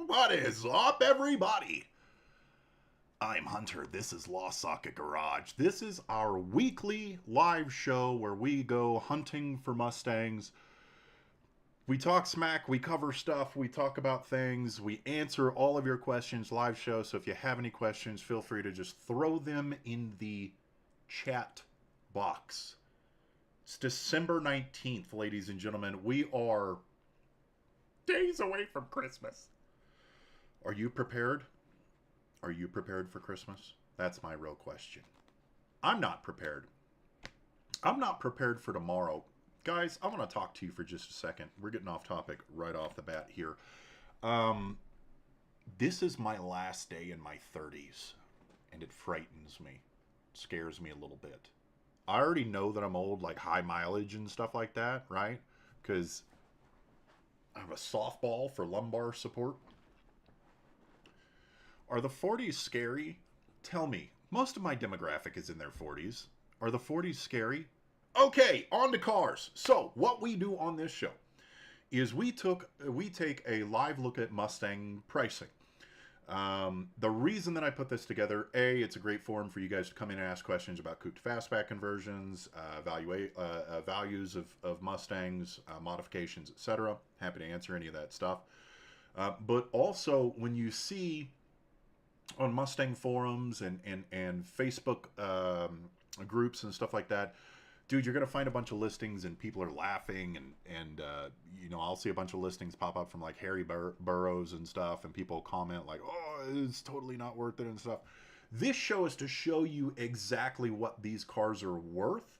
What is up, everybody? I'm Hunter. This is Lost Socket Garage. This is our weekly live show where we go hunting for Mustangs. We talk smack, we cover stuff, we talk about things, we answer all of your questions live show. So if you have any questions, feel free to just throw them in the chat box. It's December 19th, ladies and gentlemen. We are days away from Christmas. Are you prepared? Are you prepared for Christmas? That's my real question. I'm not prepared. I'm not prepared for tomorrow. Guys, I want to talk to you for just a second. We're getting off topic right off the bat here. This is my last day in my 30s, and it frightens me. It scares me a little bit. I already know that I'm old, like high mileage and stuff like that, right? Because I have a softball for lumbar support. Are the 40s scary? Tell me. Most of my demographic is in their 40s. Are the 40s scary? Okay, on to cars. So, what we do on this show is we take a live look at Mustang pricing. The reason that I put this together, A, it's a great forum for you guys to come in and ask questions about Coupe to Fastback conversions, values of Mustangs, modifications, etc. Happy to answer any of that stuff. But also, when you see on Mustang forums and Facebook groups and stuff like that, dude, you're going to find a bunch of listings and people are laughing and you know, I'll see a bunch of listings pop up from like Harry Burroughs and stuff, and people comment like, oh, it's totally not worth it and stuff. This show is to show you exactly what these cars are worth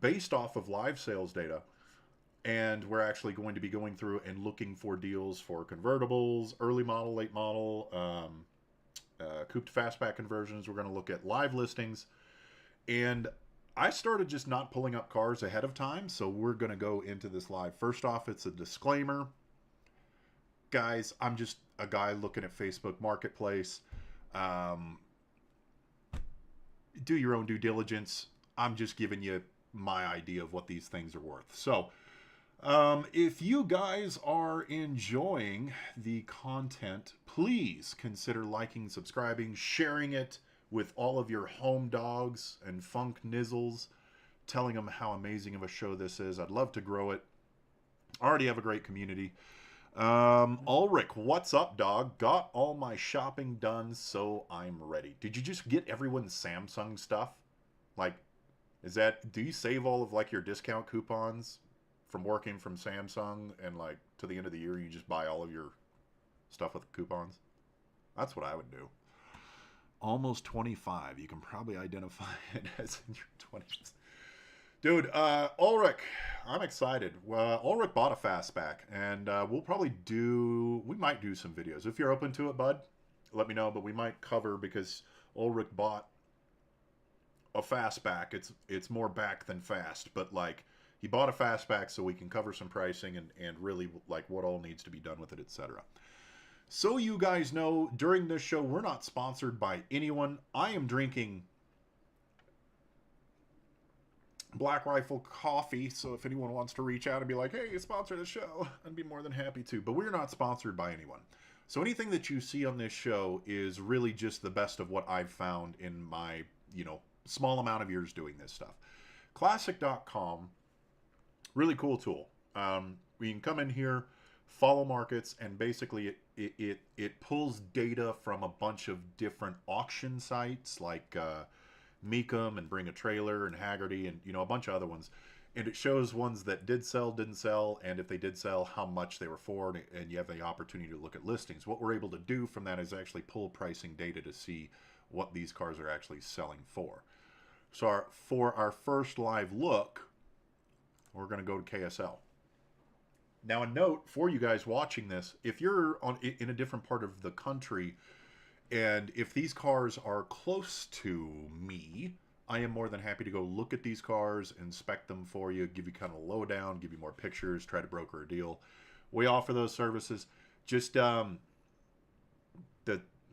based off of live sales data. And we're actually going to be going through and looking for deals for convertibles, early model, late model, Coupe to Fastback conversions. We're going to look at live listings. And I started just not pulling up cars ahead of time, so we're going to go into this live. First off, it's a disclaimer. Guys, I'm just a guy looking at Facebook Marketplace. Do your own due diligence. I'm just giving you my idea of what these things are worth. So, if you guys are enjoying the content, please consider liking, subscribing, sharing it with all of your home dogs and funk nizzles, telling them how amazing of a show this is. I'd love to grow it. I already have a great community. Ulrich, what's up, dog? Got all my shopping done, so I'm ready. Did you just get everyone's Samsung stuff? Like, do you save all of like your discount coupons from working from Samsung, and like to the end of the year you just buy all of your stuff with coupons? That's what I would do. Almost 25. You can probably identify it as in your 20s. Dude, Ulrich, I'm excited. Ulrich bought a Fastback, and we might do some videos. If you're open to it, bud, let me know, but we might cover, because Ulrich bought a Fastback. It's more back than fast, but like, he bought a Fastback so we can cover some pricing and really like what all needs to be done with it, etc. So you guys know, during this show, we're not sponsored by anyone. I am drinking Black Rifle coffee, so if anyone wants to reach out and be like, hey, sponsor the show, I'd be more than happy to. But we're not sponsored by anyone. So anything that you see on this show is really just the best of what I've found in my, small amount of years doing this stuff. Classic.com, really cool tool. We can come in here, follow markets, and basically it pulls data from a bunch of different auction sites like Meekum and Bring a Trailer and Haggerty and a bunch of other ones, and it shows ones that did sell, didn't sell, and if they did sell, how much they were for, and you have the opportunity to look at listings. What we're able to do from that is actually pull pricing data to see what these cars are actually selling for. So for our first live look, we're going to go to KSL. Now, a note for you guys watching this, if you're in a different part of the country, and if these cars are close to me, I am more than happy to go look at these cars, inspect them for you, give you kind of a lowdown, give you more pictures, try to broker a deal. We offer those services. Just the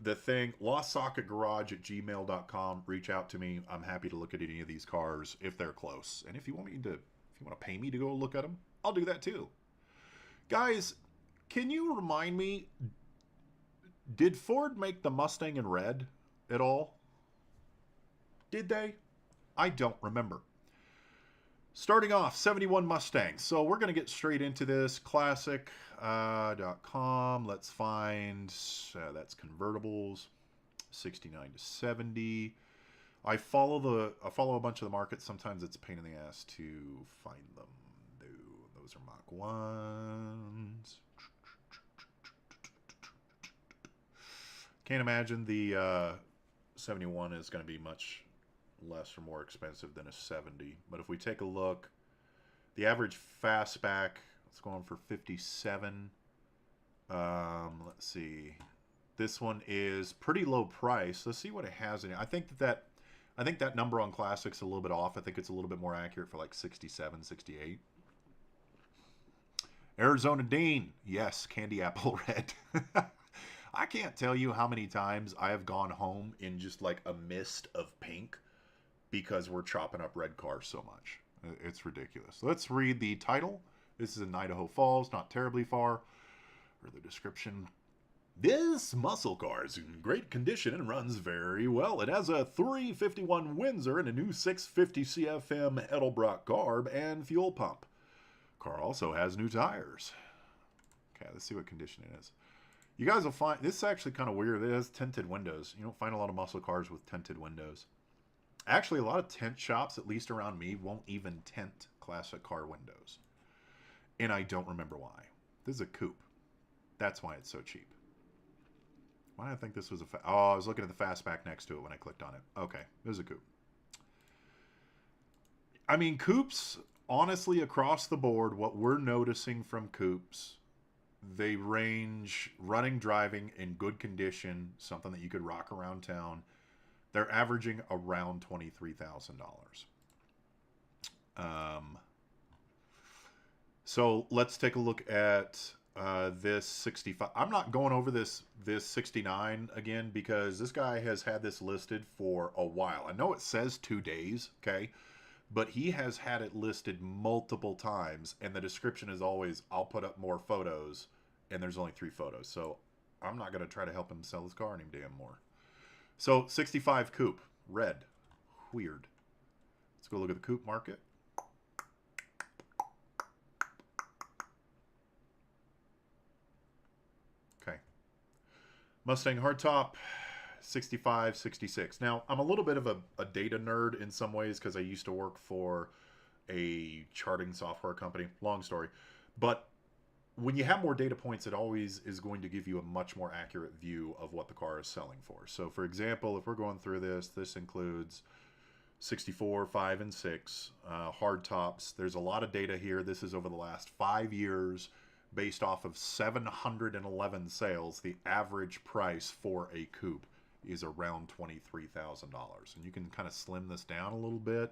the thing, LostSocketGarage@gmail.com. Reach out to me. I'm happy to look at any of these cars if they're close. And if you want to pay me to go look at them, I'll do that too. Guys, can you remind me, did Ford make the Mustang in red at all? Did they? I don't remember. Starting off, 71 Mustangs. So we're going to get straight into this. Classic.com. Let's find, that's convertibles, 69 to 70. I follow a bunch of the markets. Sometimes it's a pain in the ass to find them. Those are Mach 1s. Can't imagine the 71 is going to be much less or more expensive than a 70. But if we take a look, the average fastback, it's going for 57. Let's see. This one is pretty low price. Let's see what it has in it. I think that number on Classic's a little bit off. I think it's a little bit more accurate for like 67, 68. Arizona Dean. Yes, candy apple red. I can't tell you how many times I have gone home in just like a mist of pink because we're chopping up red cars so much. It's ridiculous. Let's read the title. This is in Idaho Falls, not terribly far. Or the description. This muscle car is in great condition and runs very well. It has a 351 Windsor and a new 650 CFM Edelbrock carb and fuel pump. Car also has new tires. Okay, let's see what condition it is. You guys will find, this is actually kind of weird. It has tinted windows. You don't find a lot of muscle cars with tinted windows. Actually, a lot of tint shops, at least around me, won't even tint classic car windows. And I don't remember why. This is a coupe. That's why it's so cheap. Why did I think this was a... Oh, I was looking at the Fastback next to it when I clicked on it. Okay, this is a coupe. I mean, coupes, honestly, across the board, what we're noticing from coupes, they range running, driving, in good condition, something that you could rock around town. They're averaging around $23,000. So let's take a look at this 65. I'm not going over this 69 again because this guy has had this listed for a while. I know it says 2 days, okay? But he has had it listed multiple times, and the description is always, I'll put up more photos, and there's only 3 photos. So I'm not going to try to help him sell his car any damn more. So 65 coupe, red, weird. Let's go look at the coupe market. Okay. Mustang hardtop, 65, 66. Now, I'm a little bit of a data nerd in some ways because I used to work for a charting software company. Long story. But when you have more data points, it always is going to give you a much more accurate view of what the car is selling for. So, for example, if we're going through this includes 64, 5, and 6 hard tops. There's a lot of data here. This is over the last 5 years based off of 711 sales. The average price for a coupe is around $23,000. And you can kind of slim this down a little bit.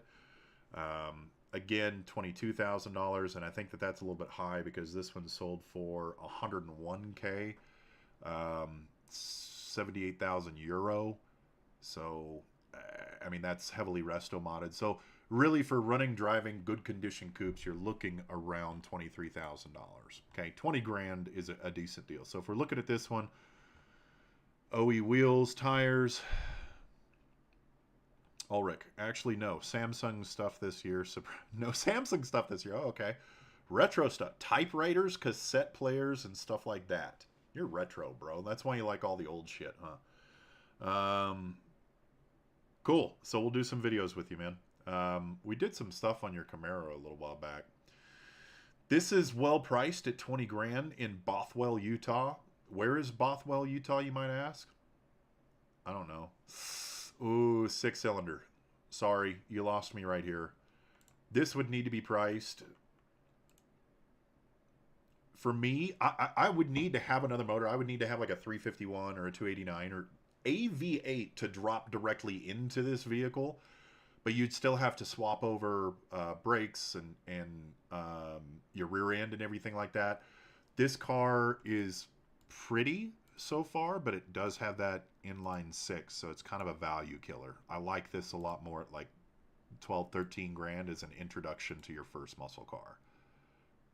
Again, $22,000, and I think that's a little bit high because this one sold for 101K, 78,000 euro. So, I mean, that's heavily resto modded. So, really, for running, driving, good condition coupes, you're looking around $23,000. Okay, 20 grand is a decent deal. So, if we're looking at this one, OE wheels, tires. Ulrich. Actually, no. Samsung stuff this year. No Samsung stuff this year. Oh, okay. Retro stuff. Typewriters, cassette players, and stuff like that. You're retro, bro. That's why you like all the old shit, huh? Cool. So we'll do some videos with you, man. We did some stuff on your Camaro a little while back. This is well priced at 20 grand in Bothwell, Utah. Where is Bothwell, Utah, you might ask? I don't know. Ooh, 6-cylinder. Sorry, you lost me right here. This would need to be priced. For me, I would need to have another motor. I would need to have like a 351 or a 289 or a V8 to drop directly into this vehicle. But you'd still have to swap over brakes and your rear end and everything like that. This car is pretty so far, but it does have that inline six, so it's kind of a value killer. I like this a lot more at like 12, 13 grand as an introduction to your first muscle car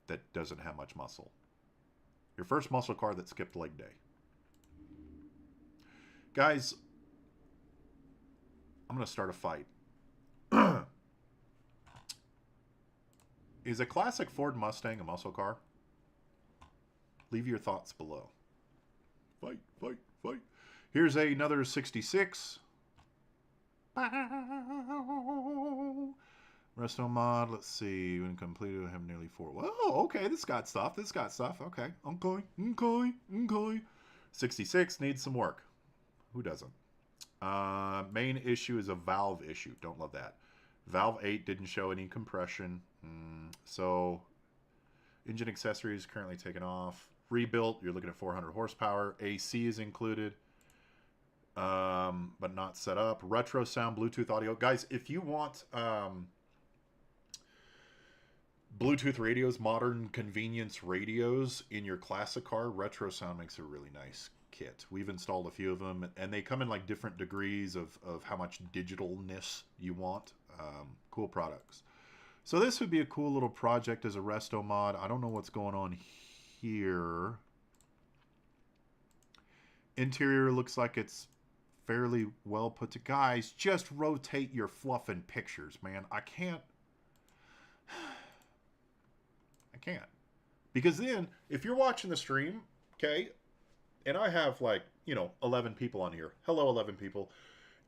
that doesn't have much muscle. Your first muscle car that skipped leg day. Guys, I'm going to start a fight. Is a classic Ford Mustang a muscle car? Leave your thoughts below. Fight, fight, fight. Here's another 66. Resto mod, let's see. When completed, I have nearly 4. Whoa, okay, this got stuff. This got stuff. Okay. Okay. 66 needs some work. Who doesn't? Main issue is a valve issue. Don't love that. Valve 8 didn't show any compression. So, engine accessories currently taken off. Rebuilt, you're looking at 400 horsepower. AC is included, but not set up. Retro sound, Bluetooth audio. Guys, if you want Bluetooth radios, modern convenience radios in your classic car, Retro Sound makes a really nice kit. We've installed a few of them, and they come in like different degrees of how much digitalness you want. Cool products. So this would be a cool little project as a resto mod. I don't know what's going on here. Interior looks like it's fairly well put to. Guys, just rotate your fluffing pictures, man. I can't. Because then, if you're watching the stream, okay, and I have like, 11 people on here. Hello, 11 people.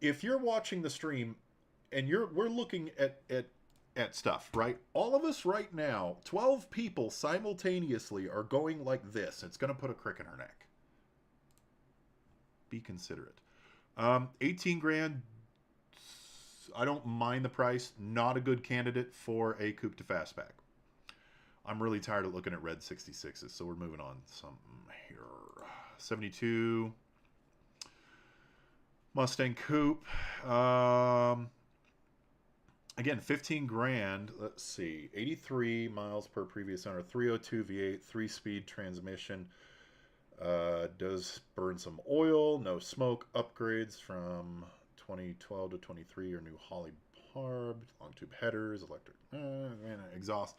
If you're watching the stream and we're looking at stuff, right? All of us right now, 12 people simultaneously are going like this. It's going to put a crick in our neck. Be considerate. 18 grand. I don't mind the price. Not a good candidate for a coupe to fastback. I'm really tired of looking at red 66s, so we're moving on. Something here. 72. Mustang Coupe. Again, 15 grand. Let's see. 83 miles per previous owner. 302 V8, 3-speed transmission. Does burn some oil. No smoke. Upgrades from 2012 to 23 are new Holley barb, long tube headers, electric exhaust.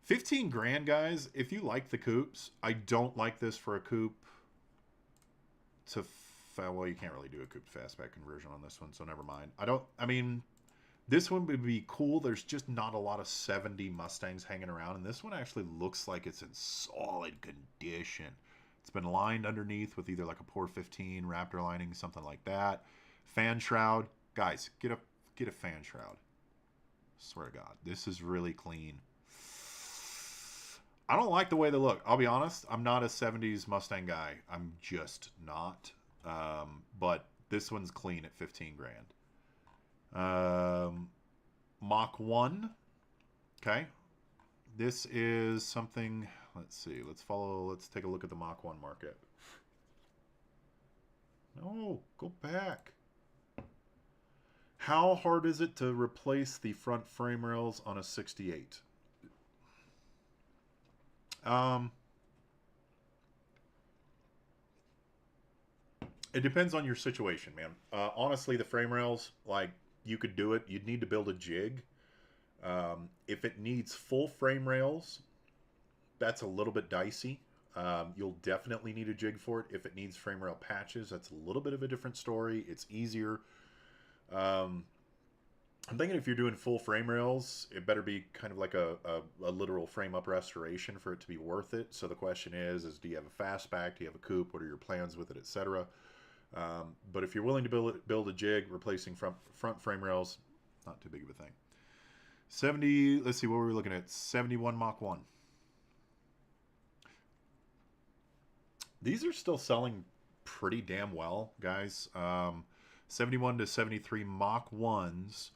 15 grand, guys. If you like the coupes, I don't like this for a coupe to well, you can't really do a coupe to fastback conversion on this one, so never mind. I mean, this one would be cool. There's just not a lot of 70 Mustangs hanging around, and this one actually looks like it's in solid condition. It's been lined underneath with either like a Por 15 Raptor lining, something like that. Fan shroud. Guys, get a fan shroud. Swear to God, this is really clean. I don't like the way they look. I'll be honest. I'm not a 70s Mustang guy. I'm just not. But this one's clean at 15 grand. Mach 1. Okay. This is something. Let's see. Let's take a look at the Mach 1 market. No, go back. How hard is it to replace the front frame rails on a 68? It depends on your situation, man. Honestly, the frame rails, like, you could do it. You'd need to build a jig. If it needs full frame rails, that's a little bit dicey. You'll definitely need a jig for it. If it needs frame rail patches, that's a little bit of a different story. It's easier. I'm thinking if you're doing full frame rails, it better be kind of like a literal frame up restoration for it to be worth it. So the question is do you have a fastback? Do you have a coupe? What are your plans with it, etc.? But if you're willing to build a jig, replacing front frame rails, not too big of a thing. 70, let's see, what were we looking at? 71 Mach 1. These are still selling pretty damn well, guys. 71 to 73 Mach 1s.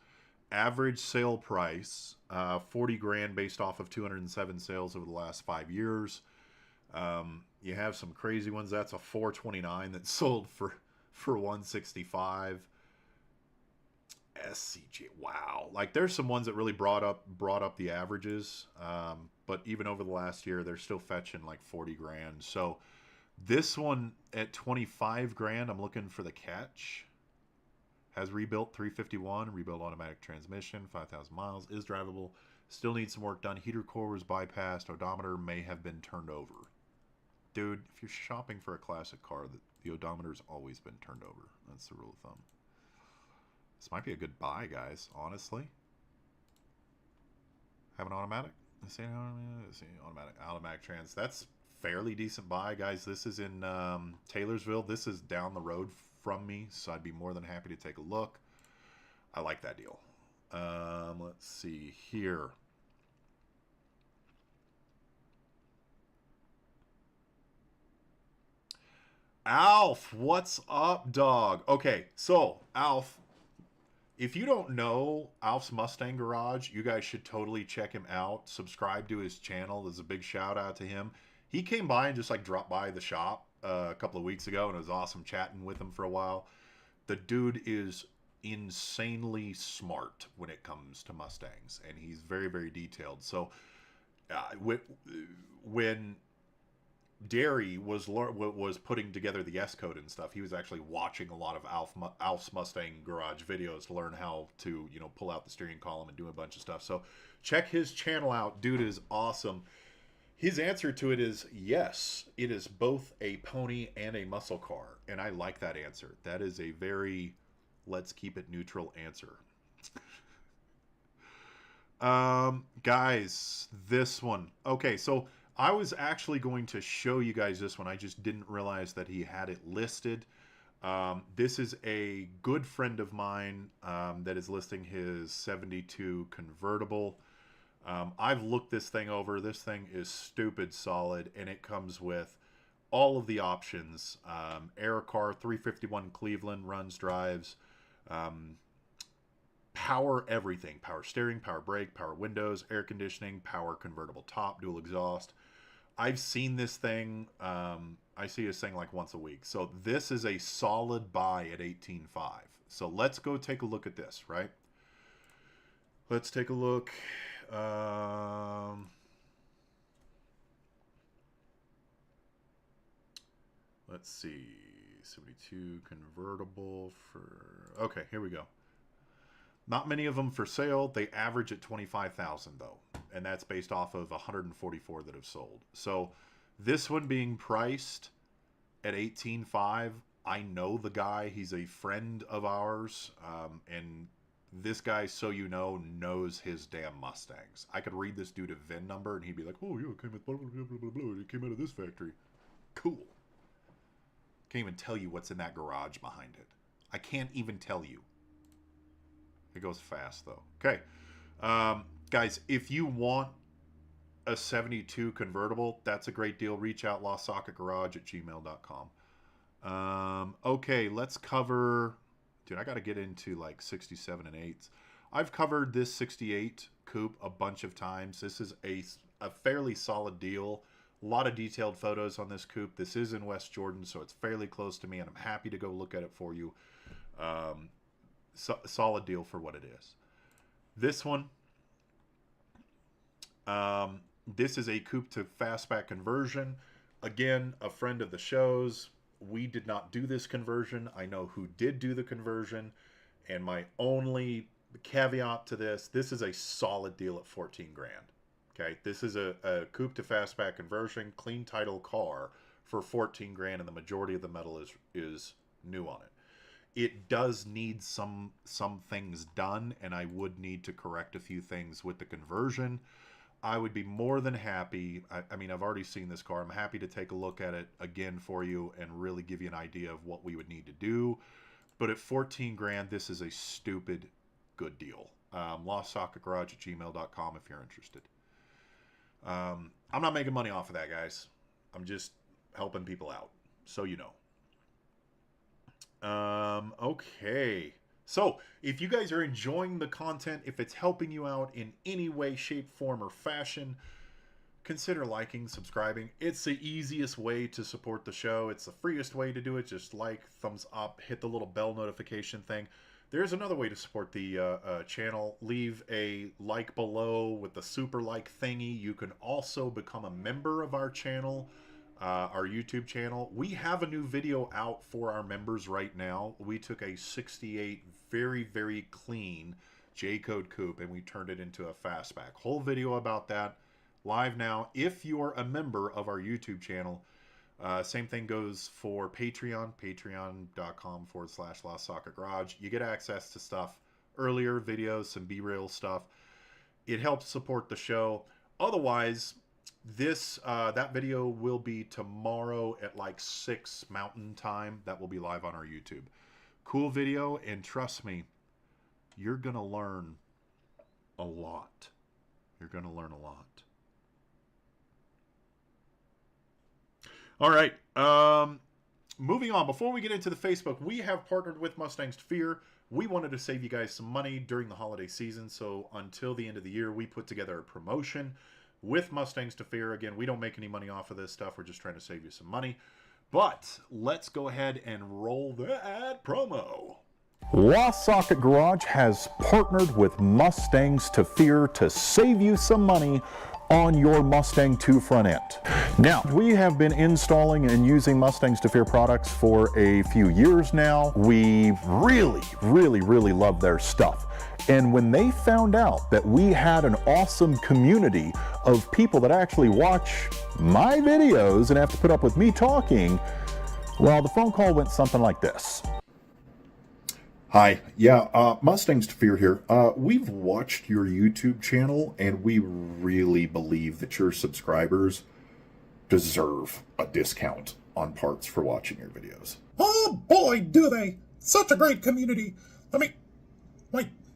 Average sale price, 40 grand based off of 207 sales over the last 5 years. You have some crazy ones. That's a 429 that sold for 165. SCJ, wow. Like, there's some ones that really brought up the averages. But even over the last year, they're still fetching like 40 grand. So This one at 25 grand, I'm looking for the catch. Has rebuilt 351, rebuilt automatic transmission, 5,000 miles, is drivable. Still needs some work done. Heater core was bypassed. Odometer may have been turned over. Dude, if you're shopping for a classic car, the odometer's always been turned over. That's the rule of thumb. This might be a good buy, guys, honestly. Have an automatic? Let's see, automatic trans. That's fairly decent buy, guys. This is in Taylorsville. This is down the road from me, so I'd be more than happy to take a look. I like that deal. Let's see here. Alf, what's up, dog? Okay, so Alf, if you don't know Alf's Mustang Garage, you guys should totally check him out. Subscribe to his channel. There's a big shout out to him. He came by and just like dropped by the shop a couple of weeks ago, and it was awesome chatting with him for a while. The dude is insanely smart when it comes to Mustangs, and he's very, very detailed. So when Derry was putting together the S code and stuff, he was actually watching a lot of Alf's Mustang Garage videos to learn how to, you know, pull out the steering column and do a bunch of stuff. So check his channel out. Dude is awesome. His answer to it is yes, it is both a pony and a muscle car, and I like that answer. That is a very let's keep it neutral answer. Guys, this one. Okay, so I was actually going to show you guys this one. I just didn't realize that he had it listed. This is a good friend of mine that is listing his 72 convertible. I've looked this thing over. This thing is stupid solid, and it comes with all of the options. Air car, 351 Cleveland, runs, drives, power everything. Power steering, power brake, power windows, air conditioning, power convertible top, dual exhaust. I've seen this thing. I see this thing like once a week. So this is a solid buy at $18,500. So let's go take a look at this, right? Let's take a look. Let's see. 72 convertible for... Okay, here we go. Not many of them for sale. They average at 25,000 though, and that's based off of 144 that have sold. So this one being priced at 18.5, I know the guy. He's a friend of ours, and this guy, so you know, knows his damn Mustangs. I could read this dude a VIN number, and he'd be like, "Oh, yeah, it came with blah blah blah blah blah. It came out of this factory." Cool. Can't even tell you what's in that garage behind it. I can't even tell you. It goes fast, though. Okay. Guys, if you want a 72 convertible, that's a great deal. Reach out, LostSocketGarage@gmail.com. Okay, let's cover... Dude, I got to get into like 67 and 8s. I've covered this 68 coupe a bunch of times. This is a fairly solid deal. A lot of detailed photos on this coupe. This is in West Jordan, so it's fairly close to me, and I'm happy to go look at it for you. Solid deal for what it is. This one, this is a coupe to fastback conversion. Again, a friend of the show's. We did not do this conversion. I know who did do the conversion, and my only caveat to this is a solid deal at 14 grand. Okay, this is a coupe to fastback conversion, clean title car for 14 grand, and the majority of the metal is new on it. It does need some things done, and I would need to correct a few things with the conversion. I would be more than happy. I mean, I've already seen this car. I'm happy to take a look at it again for you and really give you an idea of what we would need to do. But at 14 grand, this is a stupid good deal. LostSocketGarage@gmail.com if you're interested. I'm not making money off of that, guys. I'm just helping people out, so you know. Okay. So, if you guys are enjoying the content, if it's helping you out in any way, shape, form, or fashion, consider liking, subscribing. It's the easiest way to support the show. It's the freest way to do it. Just like, thumbs up, hit the little bell notification thing. There's another way to support the channel. Leave a like below with the super like thingy. You can also become a member of our channel. our YouTube channel. We have a new video out for our members right now. We took a 68 very, very clean J-code coupe and we turned it into a fastback. Whole video about that live now. If you're a member of our YouTube channel, same thing goes for Patreon, patreon.com/LostSocketGarage. You get access to stuff earlier, videos, some B-Real stuff. It helps support the show. Otherwise, that video will be tomorrow at like 6 Mountain Time. That will be live on our YouTube. Cool video, and trust me, you're going to learn a lot. You're going to learn a lot. All right. Moving on. Before we get into the Facebook, we have partnered with Mustangs to Fear. We wanted to save you guys some money during the holiday season. So until the end of the year, we put together a promotion with Mustangs to Fear. Again, we don't make any money off of this stuff. We're just trying to save you some money. But let's go ahead and roll that promo. Lost Socket Garage has partnered with Mustangs to Fear to save you some money on your Mustang 2 front end. Now, we have been installing and using Mustangs to Fear products for a few years now. We really love their stuff. And when they found out that we had an awesome community of people that actually watch my videos and have to put up with me talking, well, the phone call went something like this. Hi, Mustangs to Fear here. We've watched your YouTube channel, and we really believe that your subscribers deserve a discount on parts for watching your videos. Oh boy, do they! Such a great community. Wait,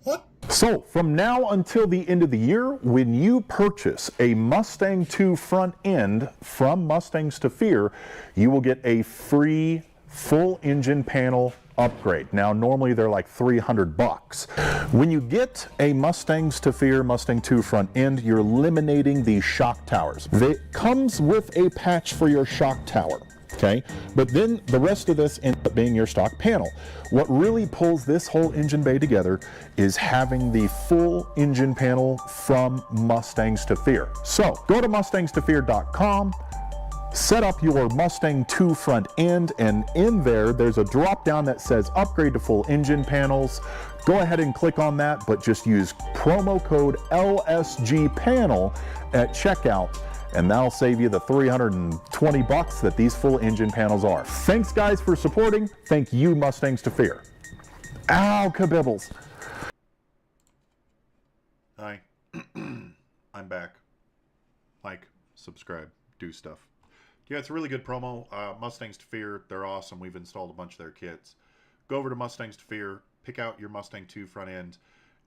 what? So, from now until the end of the year, when you purchase a Mustang 2 front end from Mustangs to Fear, you will get a free full engine panel upgrade. Now, normally they're like $300. When you get a Mustangs to Fear Mustang 2 front end, you're eliminating the shock towers. It comes with a patch for your shock tower. Okay, but then the rest of this ends up being your stock panel. What really pulls this whole engine bay together is having the full engine panel from Mustangs to Fear. So go to MustangsToFear.com, set up your Mustang 2 front end, and in there's a drop down that says upgrade to full engine panels. Go ahead and click on that, but just use promo code LSGPanel at checkout, and that'll save you the $320 that these full engine panels are. Thanks guys for supporting. Thank you, Mustangs to Fear. Ow, kabibbles. Hi, I'm back. Like, subscribe, do stuff. Yeah, it's a really good promo. Mustangs to Fear, they're awesome. We've installed a bunch of their kits. Go over to Mustangs to Fear, pick out your Mustang 2 front end,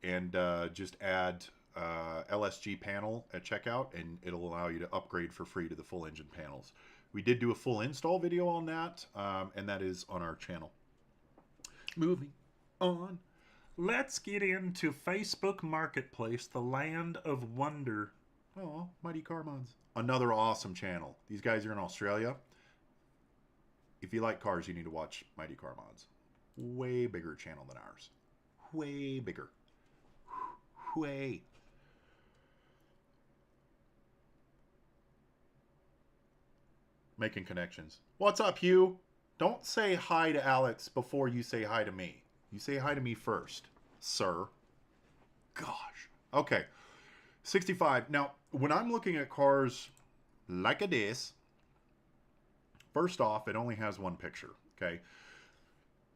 and just add LSG panel at checkout, and it'll allow you to upgrade for free to the full engine panels. We did do a full install video on that, and that is on our channel. Moving on. Let's get into Facebook Marketplace, the land of wonder. Oh, Mighty Car Mods. Another awesome channel. These guys are in Australia. If you like cars, you need to watch Mighty Car Mods. Way bigger channel than ours. Way bigger. Way. Making connections. What's up, Hugh? Don't say hi to Alex before you say hi to me. You say hi to me first, sir. Gosh. Okay. 65. Now, when I'm looking at cars like this, first off, it only has one picture, okay?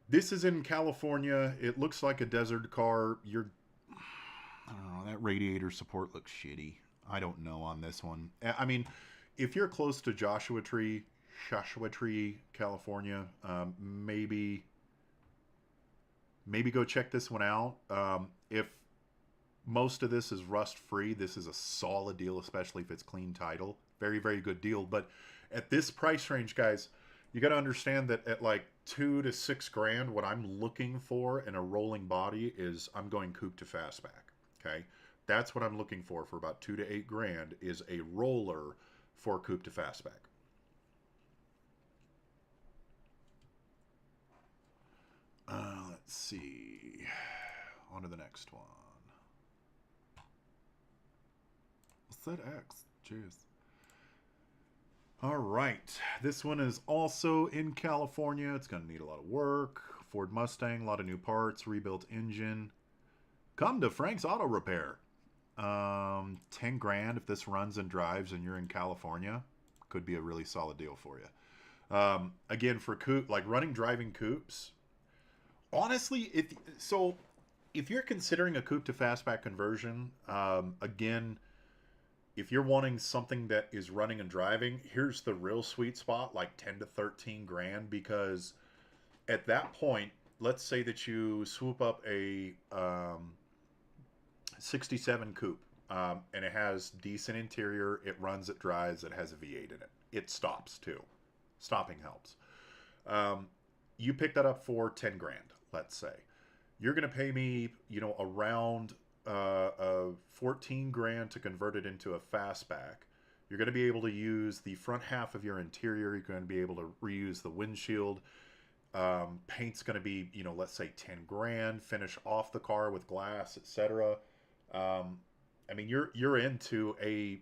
This is in California. It looks like a desert car. I don't know, that radiator support looks shitty. I don't know on this one. I mean, if you're close to Joshua Tree, California, maybe go check this one out. If most of this is rust free, this is a solid deal, especially if it's clean title. Very, very good deal. But at this price range, guys, you got to understand that at like $2 to $6 grand, what I'm looking for in a rolling body is I'm going coupe to fastback. Okay, that's what I'm looking for about $2 to $8 grand is a roller for coupe to fastback. Let's see. On to the next one. What's that X? Jeez. All right. This one is also in California. It's going to need a lot of work. Ford Mustang, a lot of new parts, rebuilt engine. Come to Frank's Auto Repair. 10 grand if this runs and drives and you're in California. Could be a really solid deal for you. Again, for coupe, like running driving coupes. Honestly, if you're considering a coupe to fastback conversion, again, if you're wanting something that is running and driving, here's the real sweet spot, like 10 to 13 grand, because at that point, let's say that you swoop up a 67 coupe, and it has decent interior, it runs, it drives, it has a V8 in it. It stops too. Stopping helps. You pick that up for 10 grand, let's say. You're going to pay me, around 14 grand to convert it into a fastback. You're going to be able to use the front half of your interior. You're going to be able to reuse the windshield. Paint's going to be, let's say 10 grand. Finish off the car with glass, etc. I mean, you're into a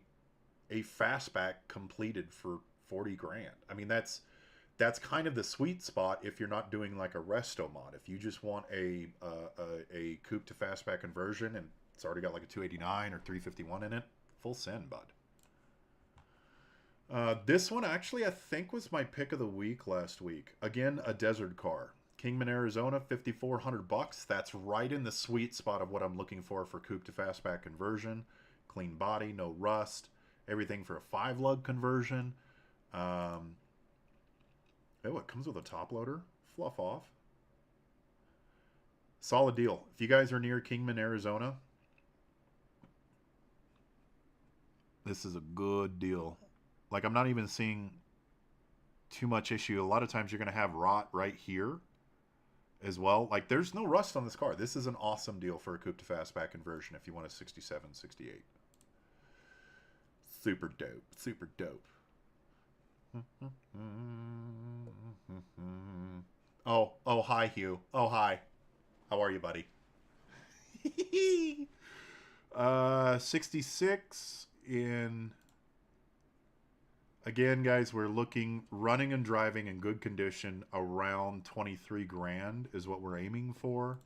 fastback completed for 40 grand. I mean, that's kind of the sweet spot if you're not doing like a resto mod. If you just want a coupe to fastback conversion and it's already got like a 289 or 351 in it, full send, bud. This one actually I think was my pick of the week last week. Again, a desert car. Kingman, Arizona, $5,400. That's right in the sweet spot of what I'm looking for coupe to fastback conversion. Clean body, no rust. Everything for a 5-lug conversion. Oh, it comes with a top loader. Fluff off. Solid deal. If you guys are near Kingman, Arizona, this is a good deal. Like, I'm not even seeing too much issue. A lot of times you're going to have rot right here as well. Like, there's no rust on this car. This is an awesome deal for a coupe to fastback conversion if you want a 67, 68. Super dope. Super dope. Oh, hi, Hugh. Oh, hi. How are you, buddy? 66 in... Again, guys, we're looking running and driving in good condition. Around 23 grand is what we're aiming for.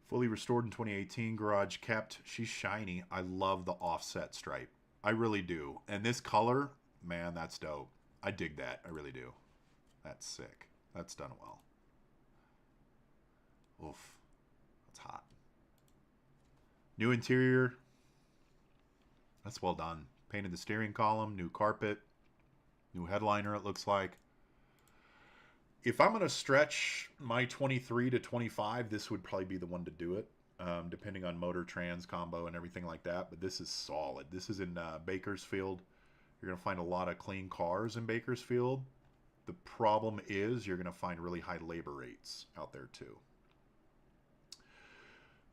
Fully restored in 2018. Garage kept. She's shiny. I love the offset stripe. I really do. And this color, man, that's dope. I dig that. I really do. That's sick. That's done well. Oof. That's hot. New interior. That's well done. Painted the steering column. New carpet. New headliner, it looks like. If I'm going to stretch my 23 to 25, this would probably be the one to do it. Depending on motor, trans, combo, and everything like that. But this is solid. This is in Bakersfield. You're going to find a lot of clean cars in Bakersfield. The problem is you're going to find really high labor rates out there too.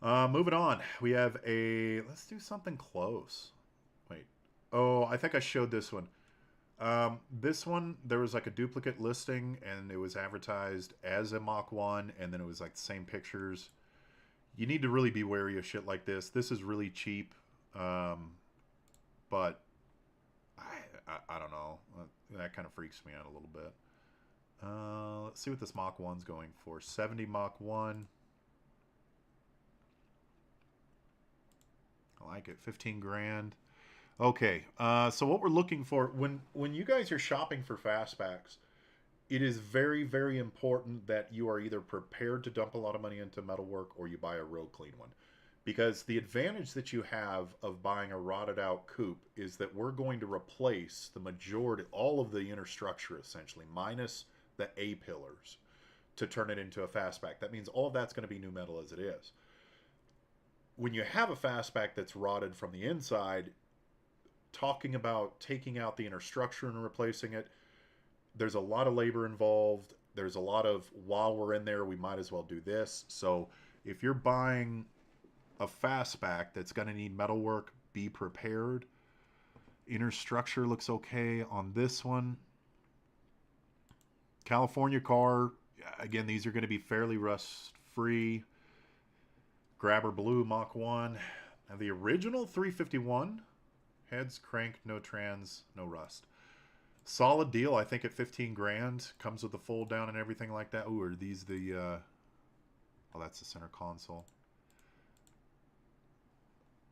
Moving on. We have a... Let's do something close. Wait. Oh, I think I showed this one. This one, there was like a duplicate listing and it was advertised as a Mach 1 and then it was like the same pictures. You need to really be wary of shit like this. This is really cheap, but I don't know. That kind of freaks me out a little bit. Let's see what this Mach 1's going for. 70 Mach 1. I like it. 15 grand. Okay, so what we're looking for, when you guys are shopping for fastbacks, it is very, very important that you are either prepared to dump a lot of money into metalwork or you buy a real clean one. Because the advantage that you have of buying a rotted out coupe is that we're going to replace the majority, all of the inner structure essentially, minus the A-pillars, to turn it into a fastback. That means all of that's going to be new metal as it is. When you have a fastback that's rotted from the inside, talking about taking out the inner structure and replacing it, there's a lot of labor involved. There's a lot of, while we're in there, we might as well do this. So if you're buying a fastback that's going to need metalwork, be prepared. Inner structure looks okay on this one. California car, again, these are going to be fairly rust-free. Grabber blue Mach 1. Now the original 351, heads cranked, no trans, no rust. Solid deal, I think, at 15 grand. Comes with the fold down and everything like that. Ooh, are these the... oh, that's the center console.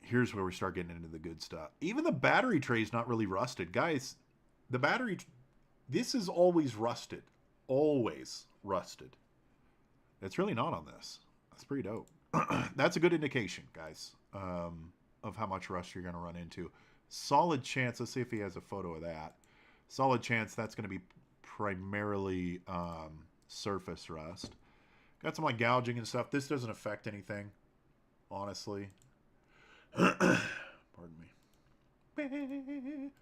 Here's where we start getting into the good stuff. Even the battery tray is not really rusted. Guys, the battery... This is always rusted. Always rusted. It's really not on this. That's pretty dope. That's a good indication, guys, of how much rust you're going to run into. Solid chance. Let's see if he has a photo of that. Solid chance that's going to be primarily surface rust. Got some like gouging and stuff. This doesn't affect anything, honestly. Pardon me.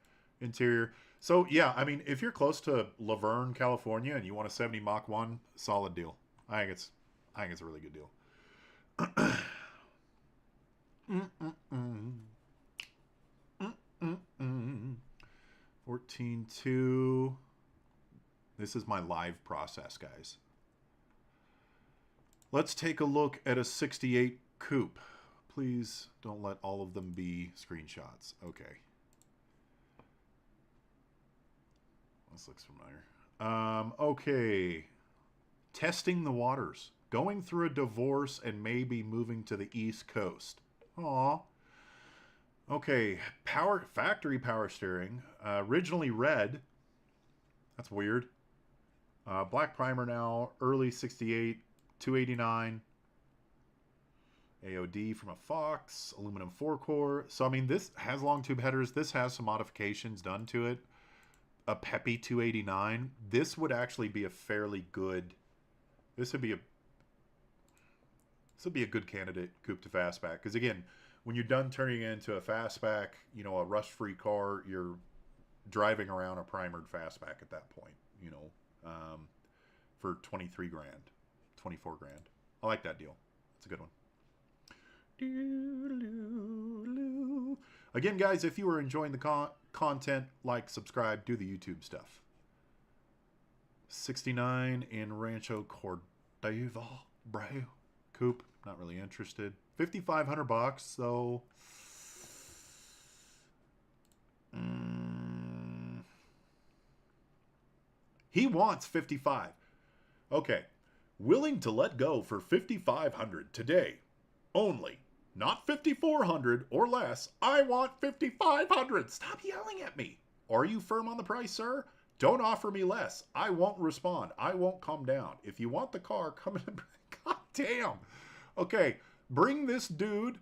Interior. So yeah, I mean, if you're close to Laverne, California, and you want a 70 Mach 1, solid deal. I think it's a really good deal. 14.2. This is my live process, guys. Let's take a look at a 68 Coupe. Please don't let all of them be screenshots. Okay. This looks familiar. Okay. Testing the waters. Going through a divorce and maybe moving to the East Coast. Aw. Okay. Factory power steering. Originally red. That's weird. Black primer now. Early 68. 289. AOD from a Fox. Aluminum forecore. So, I mean, this has long tube headers. This has some modifications done to it. A peppy 289. This would actually be a fairly good... This would be a good candidate coupe to fastback. Because again, when you're done turning it into a fastback, you know, a rust-free car, you're driving around a primered fastback at that point, you know, for 23 grand, 24 grand. I like that deal. It's a good one. Again, guys, if you are enjoying the content, like, subscribe, do the YouTube stuff. 69 in Rancho Cordova, bro. Coupe, not really interested. $5,500 though. He wants 55. Okay, willing to let go for 5,500 today, only. Not 5,400 or less. I want 5,500. Stop yelling at me. Are you firm on the price, sir? Don't offer me less. I won't respond. I won't come down. If you want the car, come in. God damn. Okay, bring this dude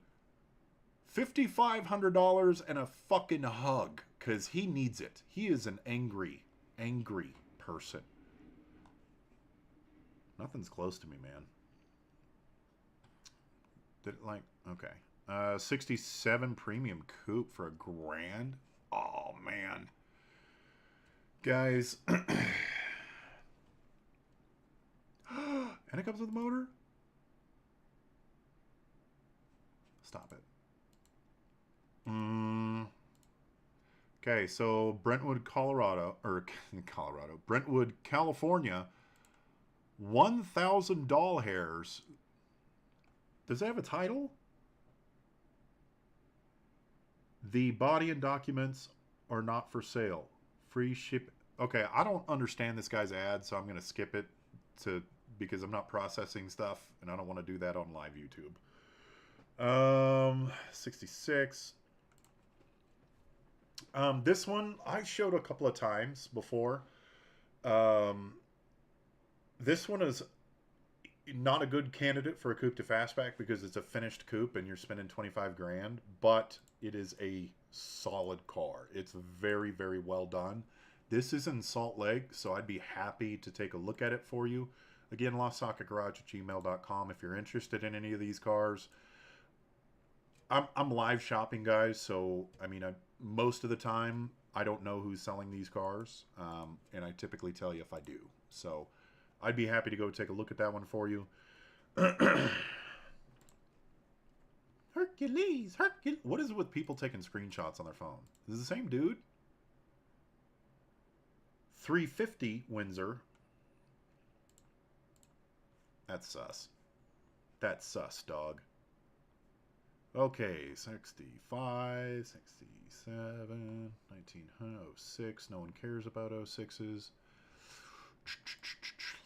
$5,500 and a fucking hug, because he needs it. He is an angry, angry person. Nothing's close to me, man. Did it like... Okay. 67 premium coupe for $1,000. Oh, man. Guys. And it comes with a motor? Stop it. Okay, so Brentwood, Colorado. Brentwood, California. 1,000 doll hairs. Does it have a title? The body and documents are not for sale. Free ship. Okay, I don't understand this guy's ad, so I'm going to skip it because I'm not processing stuff, and I don't want to do that on live YouTube. 66. This one I showed a couple of times before. This one is not a good candidate for a coupe to fastback because it's a finished coupe and you're spending 25 grand, but it is a solid car. It's very, very well done. This is in Salt Lake, so I'd be happy to take a look at it for you. Again, LostSocketGarage@gmail.com if you're interested in any of these cars. I'm live shopping, guys, so I mean, most of the time I don't know who's selling these cars, and I typically tell you if I do. So I'd be happy to go take a look at that one for you. Hercules. What is it with people taking screenshots on their phone? Is it the same dude? 350 Windsor. That's sus. That's sus, dog. Okay, 65, 67, 1906. No one cares about 06s.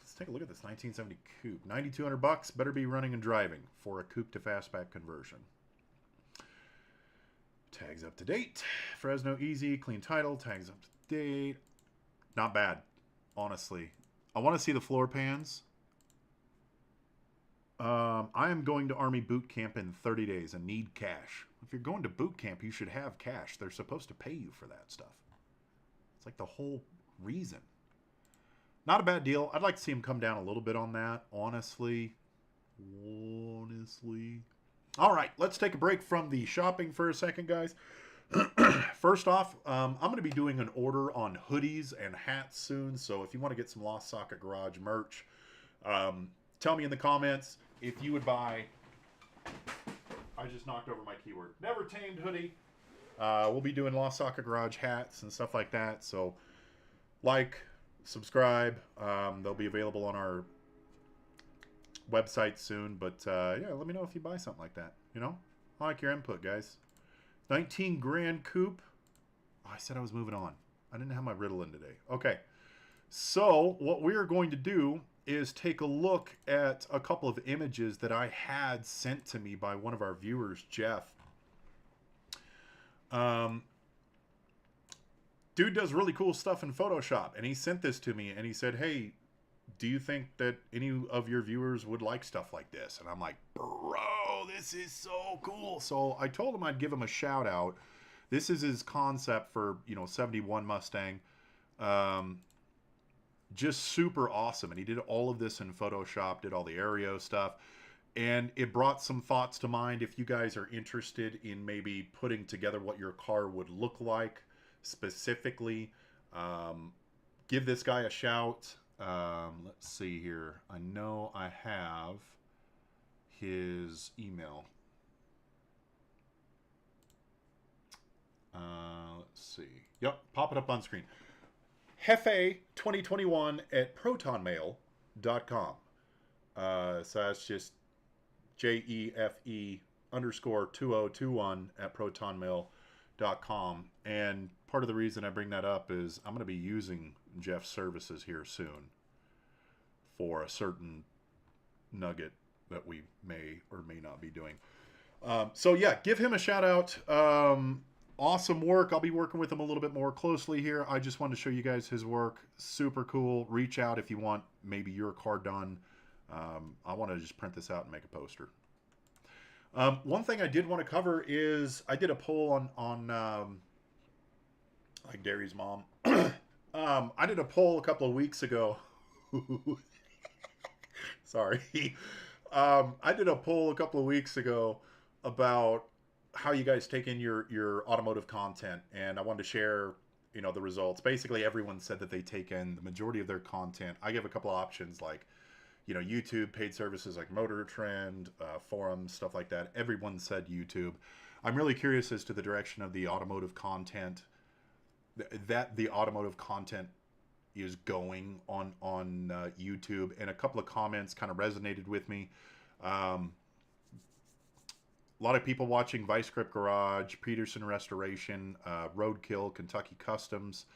Let's take a look at this 1970 Coupe. 9,200 bucks. Better be running and driving for a Coupe to Fastback conversion. Tags up to date. Fresno easy. Clean title. Tags up to date. Not bad, honestly. I want to see the floor pans. I am going to Army boot camp in 30 days and need cash. If you're going to boot camp, you should have cash. They're supposed to pay you for that stuff. It's like the whole reason. Not a bad deal. I'd like to see him come down a little bit on that, honestly. All right, let's take a break from the shopping for a second, guys. First off, I'm going to be doing an order on hoodies and hats soon. So if you want to get some Lost Socket Garage merch, tell me in the comments if you would buy. I just knocked over my keyword. Never Tamed hoodie. We'll be doing Lost Socket Garage hats and stuff like that. So like, subscribe. They'll be available on our website soon. But yeah, let me know if you buy something like that. You know, I like your input, guys. 19 grand coupe. Oh, I said I was moving on. I didn't have my Ritalin today. Okay. So what we're going to do is take a look at a couple of images that I had sent to me by one of our viewers, Jeff. Dude does really cool stuff in Photoshop, and he sent this to me, and he said, hey, do you think that any of your viewers would like stuff like this? And I'm like, bro, this is so cool. So I told him I'd give him a shout out. This is his concept for, 71 Mustang. Just super awesome. And he did all of this in Photoshop, did all the Aereo stuff. And it brought some thoughts to mind if you guys are interested in maybe putting together what your car would look like specifically. Give this guy a shout. Let's see here. I know I have his email. Let's see. Yep, pop it up on screen. Jefe2021@protonmail.com. So that's just JEFE_2021@protonmail.com. And part of the reason I bring that up is I'm going to be using Jeff's services here soon for a certain nugget that we may or may not be doing. So yeah, give him a shout out. Awesome work. I'll be working with him a little bit more closely here. I just wanted to show you guys his work. Super cool. Reach out if you want maybe your car done. I want to just print this out and make a poster. One thing I did want to cover is I did a poll on like Derry's mom. I did a poll a couple of weeks ago. Sorry. I did a poll a couple of weeks ago about how you guys take in your automotive content, and I wanted to share, the results. Basically, everyone said that they take in the majority of their content. I give a couple of options like, YouTube, paid services like Motor Trend, forums, stuff like that. Everyone said YouTube. I'm really curious as to the direction of the automotive content that the automotive content is going on YouTube, and a couple of comments kind of resonated with me. A lot of people watching Vice Grip Garage, Peterson Restoration, Roadkill, Kentucky Customs.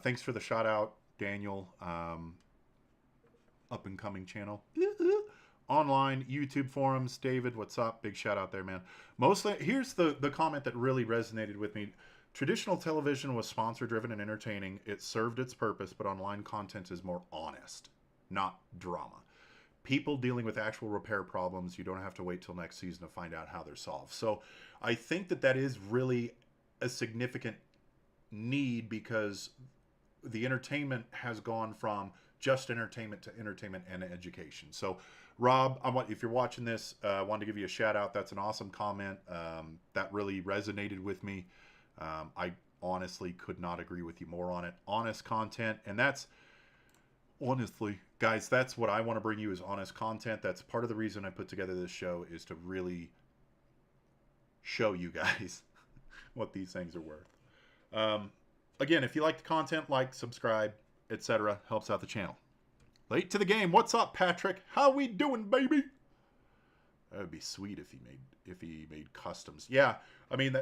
Thanks for the shout out, Daniel. Up and coming channel. Online, YouTube forums. David, what's up? Big shout out there, man. Mostly, here's the comment that really resonated with me. Traditional television was sponsor driven and entertaining. It served its purpose, but online content is more honest, not drama. People dealing with actual repair problems, you don't have to wait till next season to find out how they're solved. So I think that is really a significant need, because the entertainment has gone from just entertainment to entertainment and education. So Rob, if you're watching this, I wanted to give you a shout out. That's an awesome comment. That really resonated with me. I honestly could not agree with you more on it. Honest content, and that's honestly, guys, that's what I want to bring you, is honest content. That's part of the reason I put together this show, is to really show you guys what these things are worth. Again, if you like the content, like, subscribe, etc. Helps out the channel. Late to the game. What's up, Patrick? How we doing, baby? would be sweet if he made customs. Yeah, I mean,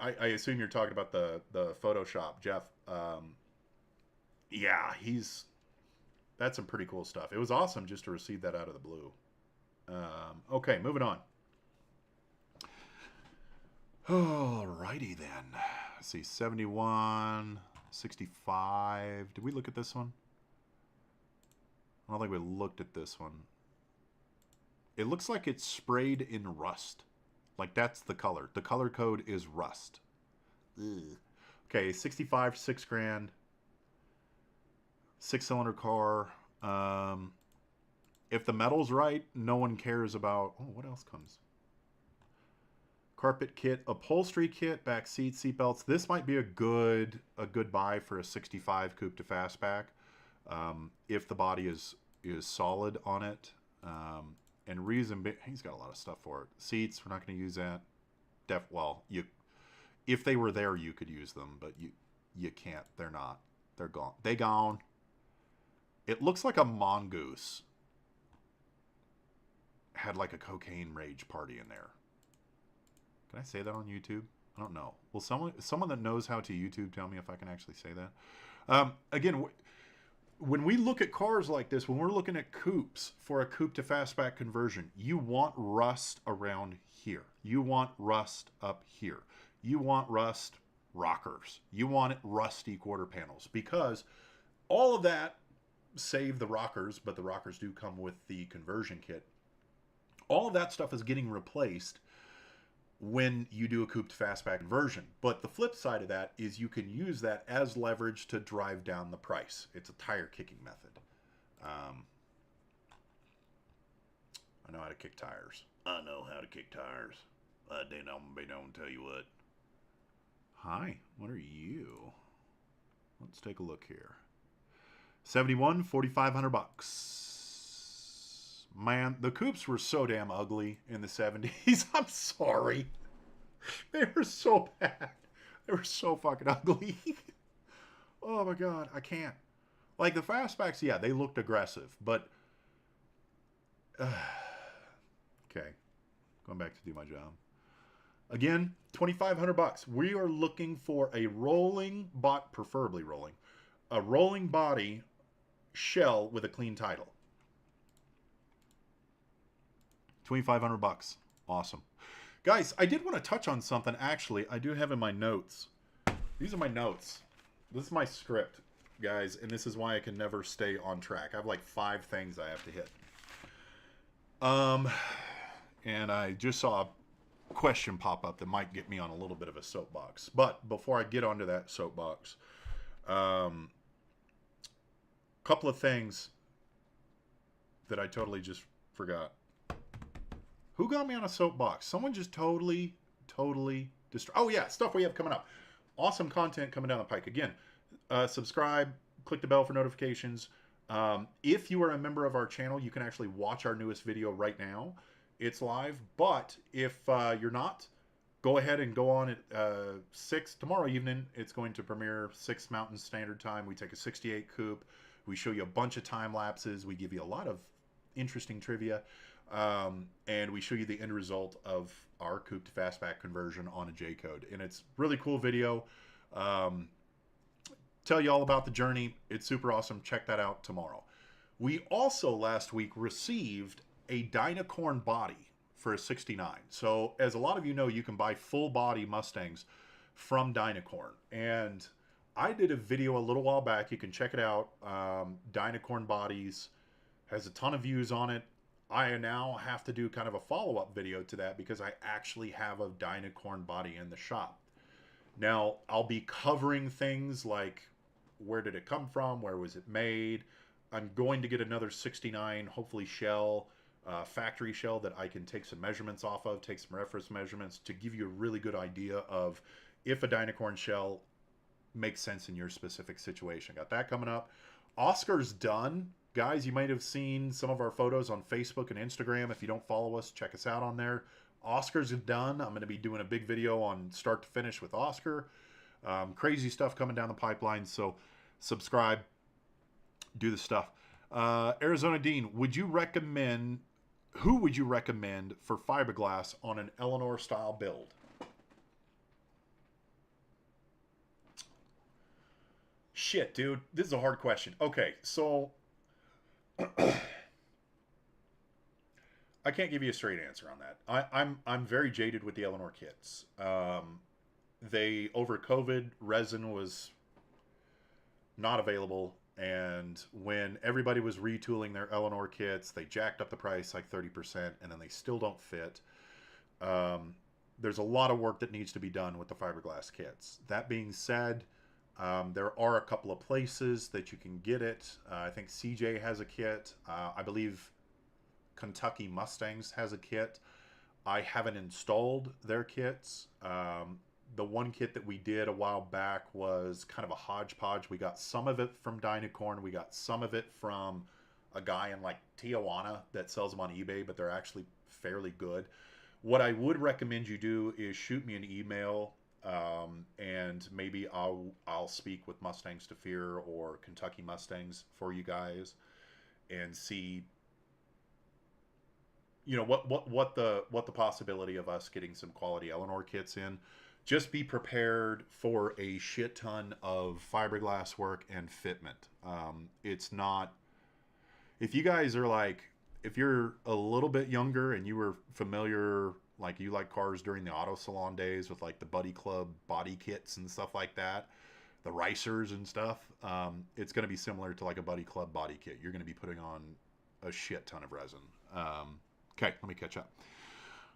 I assume you're talking about the Photoshop, Jeff. Yeah, that's some pretty cool stuff. It was awesome just to receive that out of the blue. Okay, moving on. Alrighty then. Let's see, 71, 65. Did we look at this one? I don't think we looked at this one. It looks like it's sprayed in rust. Like, that's the color. The color code is rust. Ugh. Okay, 65, 6 grand. 6-cylinder car. If the metal's right, no one cares about... Oh, what else comes? Carpet kit, upholstery kit, back seat, seat belts. This might be a good buy for a 65 coupe to fastback. If the body is solid on it. And reason, he's got a lot of stuff for it. Seats, we're not going to use that. If they were there, you could use them, but you can't. They're not. They're gone. They gone. It looks like a mongoose had like a cocaine rage party in there. Can I say that on YouTube? I don't know. Will someone that knows how to YouTube tell me if I can actually say that? Again, when we look at cars like this, when we're looking at coupes for a coupe to fastback conversion, you want rust around here. You want rust up here. You want rust rockers. You want it rusty quarter panels, because all of that, save the rockers, but the rockers do come with the conversion kit. All of that stuff is getting replaced when you do a coupe to fastback conversion. But the flip side of that is you can use that as leverage to drive down the price. It's a tire kicking method. I know how to kick tires. I know how to kick tires. They don't tell you what. Hi, what are you? Let's take a look here. 71, 4,500 bucks. Man, the coupes were so damn ugly in the 70s. I'm sorry. They were so bad. They were so fucking ugly. Oh my God, I can't. Like the fastbacks, yeah, they looked aggressive, but okay. Going back to do my job. Again, 2,500 bucks. We are looking for a preferably rolling, a rolling body shell with a clean title. 2,500 bucks. Awesome. Guys, I did want to touch on something, actually. I do have in my notes. These are my notes. This is my script, guys, and this is why I can never stay on track. I have like 5 things I have to hit. And I just saw a question pop up that might get me on a little bit of a soapbox. But before I get onto that soapbox, couple of things that I totally just forgot. Who got me on a soapbox? Someone just totally oh yeah, stuff we have coming up. Awesome content coming down the pike. Again, subscribe, click the bell for notifications. If you are a member of our channel, you can actually watch our newest video right now. It's live. But if you're not, go ahead and go on at 6 tomorrow evening. It's going to premiere 6 Mountain Standard Time. We take a 68 coupe. We show you a bunch of time lapses. We give you a lot of interesting trivia. And we show you the end result of our coupe to fastback conversion on a J-code. And it's really cool video. Tell you all about the journey. It's super awesome. Check that out tomorrow. We also last week received a Dynacorn body for a 69. So as a lot of you know, you can buy full body Mustangs from Dynacorn. And I did a video a little while back. You can check it out. Dynacorn bodies has a ton of views on it. I now have to do kind of a follow-up video to that because I actually have a Dynacorn body in the shop. Now, I'll be covering things like where did it come from, where was it made. I'm going to get another 69, hopefully shell, factory shell that I can take some measurements off of, take some reference measurements to give you a really good idea of if a Dynacorn shell makes sense in your specific situation. Got that coming up. Oscar's done. Guys, you might have seen some of our photos on Facebook and Instagram. If you don't follow us, check us out on there. Oscar's done. I'm going to be doing a big video on start to finish with Oscar. Crazy stuff coming down the pipeline, so subscribe. Do the stuff. Arizona Dean, would you recommend who would you recommend for fiberglass on an Eleanor style build? Shit, dude. This is a hard question. Okay, so I can't give you a straight answer on that. I'm very jaded with the Eleanor kits. They over COVID, resin was not available, and when everybody was retooling their Eleanor kits, they jacked up the price like 30%, and then they still don't fit. There's a lot of work that needs to be done with the fiberglass kits. That being said, there are a couple of places that you can get it. I think CJ has a kit. I believe Kentucky Mustangs has a kit. I haven't installed their kits. The one kit that we did a while back was kind of a hodgepodge. We got some of it from Dynacorn. We got some of it from a guy in like Tijuana that sells them on eBay, but they're actually fairly good. What I would recommend you do is shoot me an email, and maybe I'll speak with Mustangs to Fear or Kentucky Mustangs for you guys and see, you know, what the possibility of us getting some quality Eleanor kits in. Just be prepared for a shit ton of fiberglass work and fitment. It's not, if you guys are like, if you're a little bit younger and you were familiar, like you like cars during the auto salon days with like the Buddy Club body kits and stuff like that, the Ricers and stuff, it's going to be similar to like a Buddy Club body kit. You're going to be putting on a shit ton of resin. Okay, let me catch up.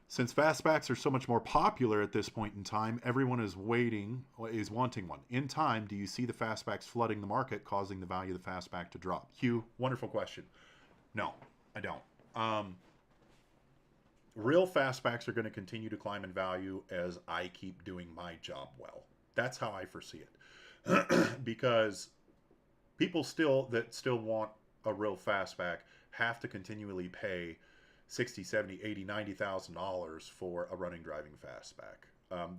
Since fastbacks are so much more popular at this point in time, everyone is wanting one. In time, do you see the fastbacks flooding the market, causing the value of the fastback to drop? Hugh, wonderful question. No, I don't. Real fastbacks are going to continue to climb in value as I keep doing my job well. That's how I foresee it. Because people still want a real fastback have to continually pay $60, $70, $80, $90,000 for a running driving fastback.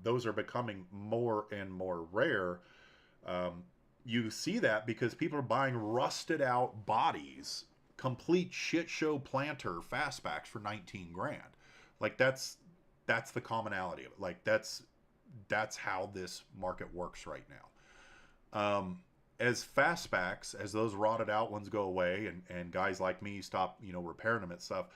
Those are becoming more and more rare. You see that because people are buying rusted out bodies, complete shit show planter fastbacks for 19 grand. Like that's the commonality of it. Like that's how this market works right now. As fastbacks, as those rotted out ones go away and guys like me stop, repairing them and stuff,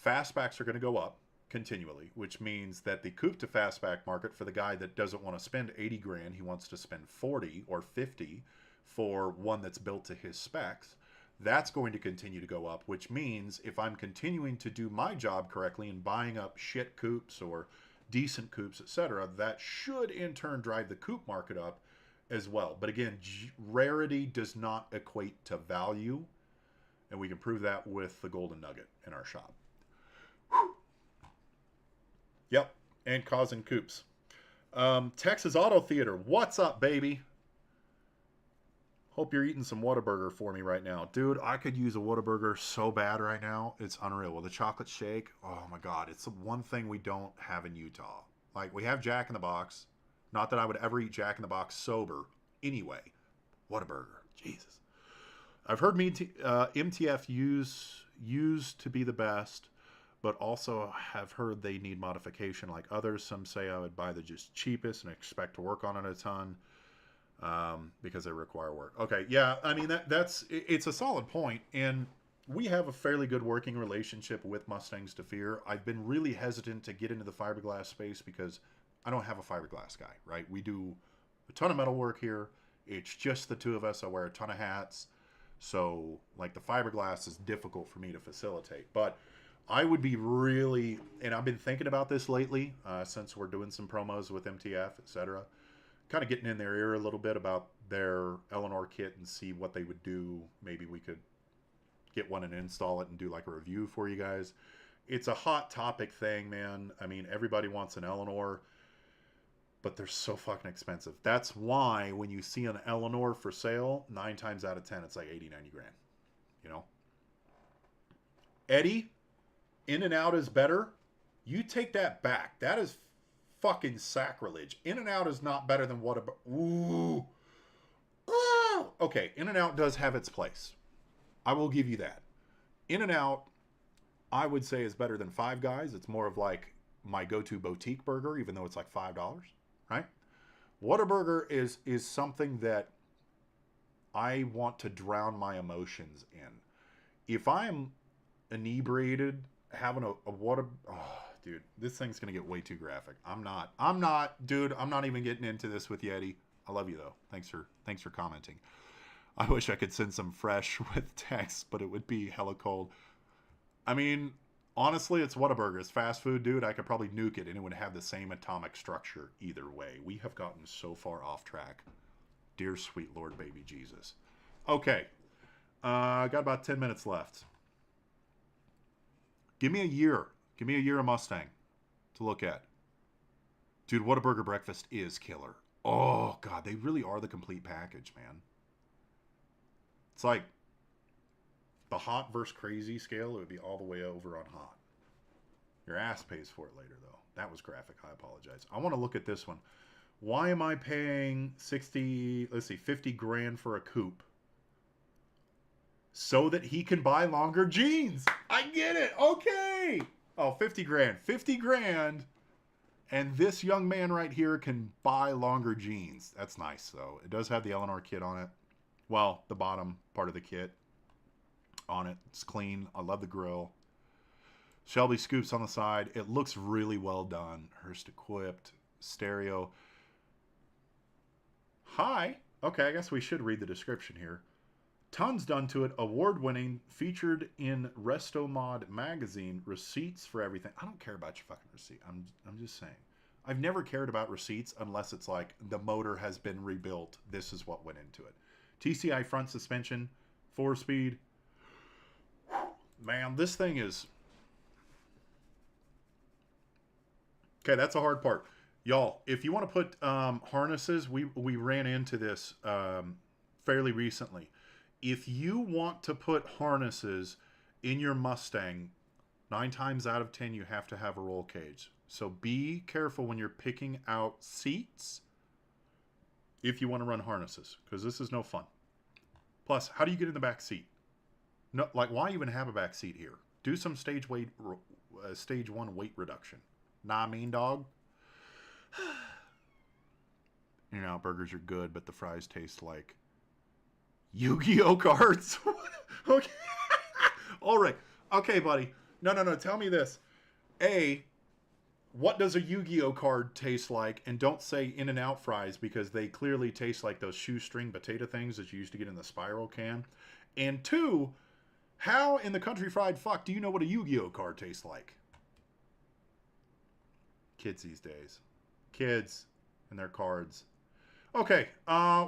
fastbacks are going to go up continually, which means that the coupe to fastback market for the guy that doesn't want to spend 80 grand, he wants to spend 40 or 50 for one that's built to his specs, that's going to continue to go up, which means if I'm continuing to do my job correctly and buying up shit coupes or decent coupes, etc., that should in turn drive the coupe market up as well. But again, rarity does not equate to value, and we can prove that with the golden nugget in our shop. Yep, and causing coupes. Texas Auto Theater, what's up, baby? Hope you're eating some Whataburger for me right now. Dude, I could use a Whataburger so bad right now. It's unreal. With a chocolate shake, oh my God. It's the one thing we don't have in Utah. Like, we have Jack in the Box. Not that I would ever eat Jack in the Box sober. Anyway, Whataburger. Jesus. I've heard MTF used to be the best, but also have heard they need modification like others. Some say I would buy the just cheapest and expect to work on it a ton because they require work. Okay, yeah, I mean, it's a solid point, and we have a fairly good working relationship with Mustangs to Fear. I've been really hesitant to get into the fiberglass space because I don't have a fiberglass guy, right? We do a ton of metal work here. It's just the two of us. I wear a ton of hats. So, like, the fiberglass is difficult for me to facilitate. But I would be really, and I've been thinking about this lately, since we're doing some promos with MTF, etc., kind of getting in their ear a little bit about their Eleanor kit and see what they would do. Maybe we could get one and install it and do like a review for you guys. It's a hot topic thing, man. I mean, everybody wants an Eleanor, but they're so fucking expensive. That's why when you see an Eleanor for sale, 9 times out of 10, it's like 80, 90 grand, Eddie, In and Out is better. You take that back. That is fucking sacrilege. In and Out is not better than what about. Ooh. Okay, In and Out does have its place. I will give you that. In and Out I would say is better than Five Guys. It's more of like my go-to boutique burger, even though it's like $5, right? Whataburger is something that I want to drown my emotions in. If I'm inebriated, having a water, oh, dude, this thing's gonna get way too graphic. I'm not, dude. I'm not even getting into this with Yeti. I love you though. Thanks for commenting. I wish I could send some fresh with text, but it would be hella cold. I mean, honestly, it's Whataburger. It's fast food, dude. I could probably nuke it and it would have the same atomic structure either way. We have gotten so far off track. Dear sweet Lord baby Jesus. Okay. Got about 10 minutes left. Give me a year. Give me a year of Mustang to look at. Dude, Whataburger breakfast is killer. Oh, God. They really are the complete package, man. It's like the hot versus crazy scale. It would be all the way over on hot. Your ass pays for it later, though. That was graphic. I apologize. I want to look at this one. Why am I paying 50 grand for a coupe? So that he can buy longer jeans. I get it. Okay. Oh, 50 grand. 50 grand. And this young man right here can buy longer jeans. That's nice, though. It does have the Eleanor kit on it. Well, the bottom part of the kit on it. It's clean. I love the grill. Shelby scoops on the side. It looks really well done. Hearst equipped. Stereo. Hi. Okay, I guess we should read the description here. Tons done to it. Award-winning. Featured in RestoMod magazine. Receipts for everything. I don't care about your fucking receipt. I'm just saying. I've never cared about receipts unless it's like the motor has been rebuilt. This is what went into it. TCI front suspension. 4-speed. Man, this thing is... Okay, that's a hard part. Y'all, if you want to put harnesses, we ran into this fairly recently. If you want to put harnesses in your Mustang, 9 times out of 10, you have to have a roll cage. So be careful when you're picking out seats if you want to run harnesses, because this is no fun. Plus, how do you get in the back seat? No, like, why even have a back seat here? Do some stage 1 weight reduction. Nah, I mean, dog. You know, burgers are good, but the fries taste like Yu-Gi-Oh cards. Okay. All right. Okay, buddy. No. Tell me this. A, what does a Yu-Gi-Oh card taste like? And don't say In-N-Out fries, because they clearly taste like those shoestring potato things that you used to get in the spiral can. And 2, how in the country fried fuck do you know what a Yu-Gi-Oh card tastes like? Kids these days. Kids and their cards. Okay,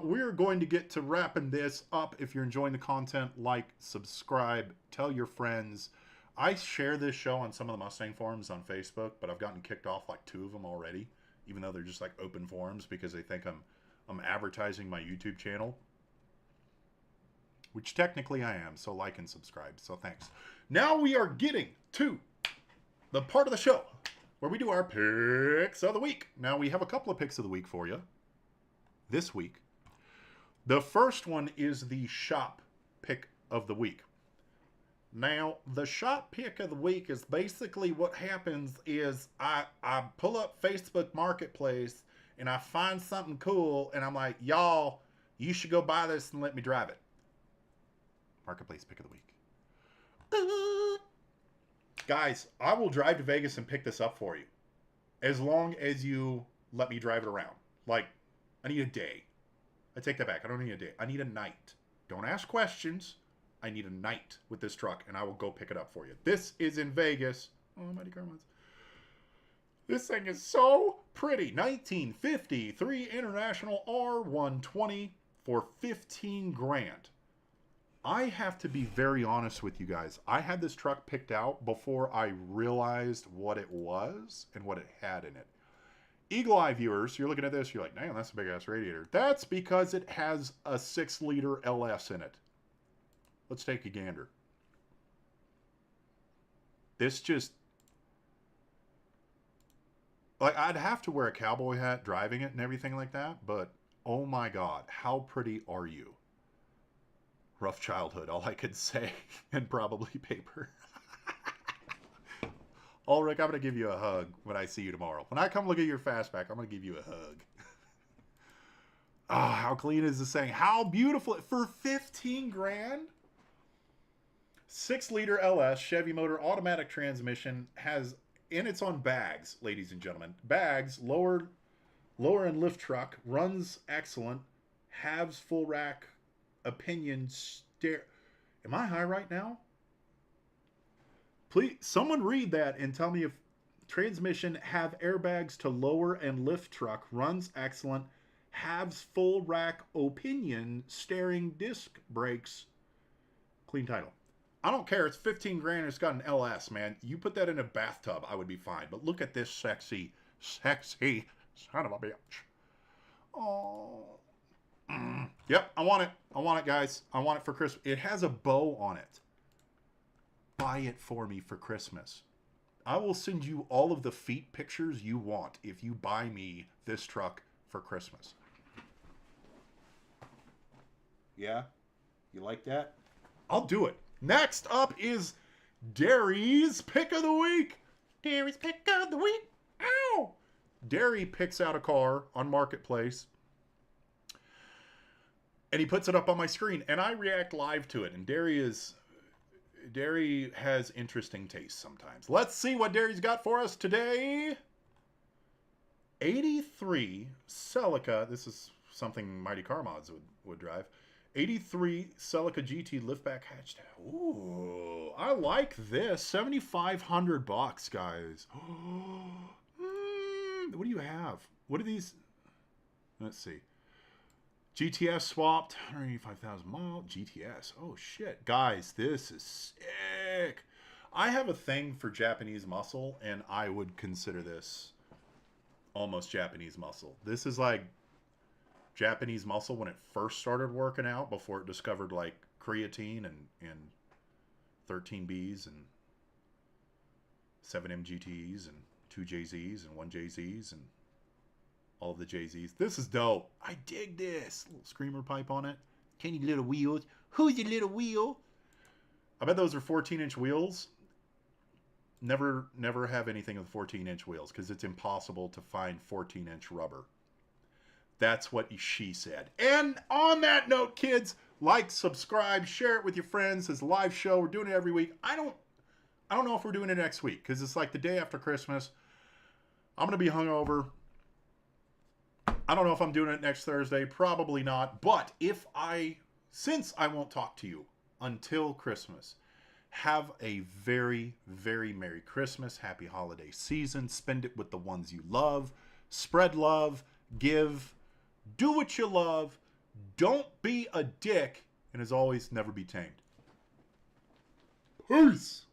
we're going to get to wrapping this up. If you're enjoying the content, like, subscribe, tell your friends. I share this show on some of the Mustang forums on Facebook, but I've gotten kicked off like 2 of them already, even though they're just like open forums, because they think I'm advertising my YouTube channel, which technically I am. So like and subscribe. So thanks. Now we are getting to the part of the show where we do our picks of the week. Now we have a couple of picks of the week for you this week. The first one is the shop pick of the week. Now, the shop pick of the week is basically what happens is I pull up Facebook Marketplace and I find something cool and I'm like, y'all, you should go buy this and let me drive it. Marketplace pick of the week. Guys, I will drive to Vegas and pick this up for you, as long as you let me drive it around. Like, I need a day. I take that back. I don't need a day. I need a night. Don't ask questions. I need a night with this truck, and I will go pick it up for you. This is in Vegas. Oh, Mighty Carmines. This thing is so pretty. 1953 International R120 for 15 grand. I have to be very honest with you guys. I had this truck picked out before I realized what it was and what it had in it. Eagle Eye viewers, you're looking at this, you're like, damn, that's a big-ass radiator. That's because it has a 6-liter LS in it. Let's take a gander. This just... like, I'd have to wear a cowboy hat driving it and everything like that, but oh my God, how pretty are you? Rough childhood, all I could say, and probably paper. Ulrich, I'm going to give you a hug when I see you tomorrow. When I come look at your Fastback, I'm going to give you a hug. Ah, how clean is this thing? How beautiful. For 15 grand? 6-liter LS Chevy motor, automatic transmission, has, and it's on bags, ladies and gentlemen. Bags, lower and lift truck, runs excellent, halves full rack, opinion, Am I high right now? Please, someone read that and tell me if transmission, have airbags to lower and lift truck, runs excellent, halves full rack, opinion, steering, disc brakes, clean title. I don't care. It's 15 grand. It's got an LS, man. You put that in a bathtub, I would be fine. But look at this sexy son of a bitch. Oh. Yep, I want it. I want it, guys. I want it for Christmas. It has a bow on it. Buy it for me for Christmas. I will send you all of the feet pictures you want if you buy me this truck for Christmas. Yeah? You like that? I'll do it. Next up is Derry's Pick of the Week. Derry's Pick of the Week. Ow! Derry picks out a car on Marketplace, and he puts it up on my screen, and I react live to it. And Derry has interesting tastes sometimes. Let's see what Derry's got for us today. 83 Celica. This is something Mighty Car Mods would drive. 83 Celica GT liftback hatch. Ooh, I like this. $7,500, guys. What do you have? What are these? Let's see. GTS swapped, 185,000 mile. GTS. Oh shit, guys, this is sick. I have a thing for Japanese muscle, and I would consider this almost Japanese muscle. This is like Japanese muscle when it first started working out, before it discovered like creatine and 13Bs and 7 MGTs and 2 JZs and 1 JZs and all of the JZs. This is dope. I dig this. Little screamer pipe on it. Kenny little wheels. Who's your little wheel? I bet those are 14-inch wheels. Never have anything with 14-inch wheels because it's impossible to find 14-inch rubber. That's what she said. And on that note, kids, like, subscribe, share it with your friends. It's a live show. We're doing it every week. I don't know if we're doing it next week because it's like the day after Christmas. I'm going to be hungover. I don't know if I'm doing it next Thursday. Probably not. But since I won't talk to you until Christmas, have a very, very Merry Christmas. Happy holiday season. Spend it with the ones you love. Spread love. Give. Do what you love. Don't be a dick. And as always, never be tamed. Peace.